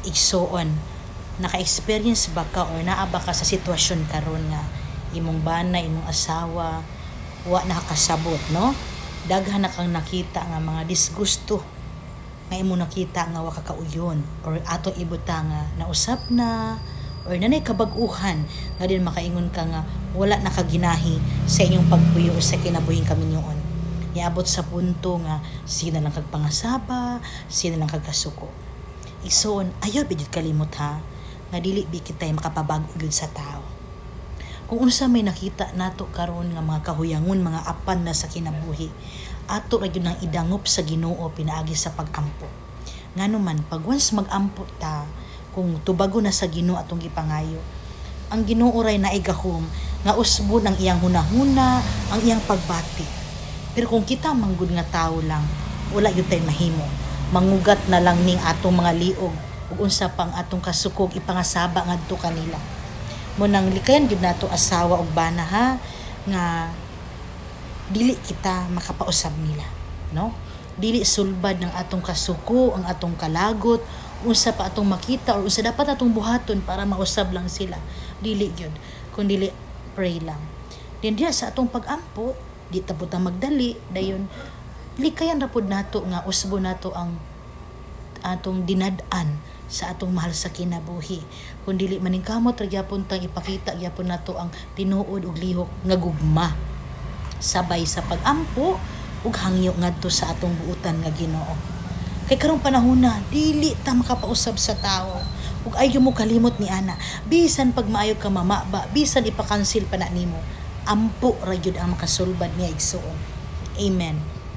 igsoon, naka-experience ba ka or naa ba ka sa sitwasyon karon nga imong bana, imong asawa wa nakakasabot, no? Daghan na kang nakita nga mga disgusto nga imong nakita nga wa kakauyon or ato ibuta nga nausap na or nanay kabag-uhan nga din makaingon ka nga wala nakaginahi sa inyong pagpuyo sa kinabuhing kaminyoon. Iabot sa punto nga sino lang kagpangasaba, sino lang kagkasuko. Igsoon, ayaw bigit kalimot ha, nga dili bi kitay makapabago gyud sa tao. Kung unsa may nakita nato karon nga mga kahuyangon, mga apan na sa kinabuhi, ato ra gyud nang idangop sa Ginoo pinaagi sa pag-ampo. Nganuman pag once mag-ampo ta, kung tubago na sa Ginoo atong gipangayo, ang Ginoo ray naigahom nga usbon ang iyang hunahuna, ang iyang pagbati. Pero kung kita manggud nga tao lang, wala gyud tay mahimo. Mangugat na lang ning atong mga liog ug unsa pang atong kasukog ipangasaba ngadto kanila. Mo nang likayan gyud nato asawa ug bana ha nga dili kita makapausab nila, no? Dili sulbad ng atong kasuko, ang atong kalagot, unsa pa atong makita or unsa dapat atong buhaton para mausab lang sila. Dili gyud, kun dili pray lang. Then diya sa atong pag-ampo, di ta pud magdali dayon likayan ra pud nato nga usbo nato ang atong dinad-an sa atong mahal sa kinabuhi. Kun dili maning kamot ra gyapon tang ipakita gyapon nato ang tinuod ug lihok nga gugma sabay sa pag-ampo ug hangyo ngadto sa atong buutan nga Ginoo. Kay karong panahon na dili ta makapausab sa tawo ug ayo mo kalimot ni ana, bisan pag maayo ka mamaba, bisan ipa-cancel pa na nimo, ampo ra gyud ang makasulbad niya igsoon. Amen.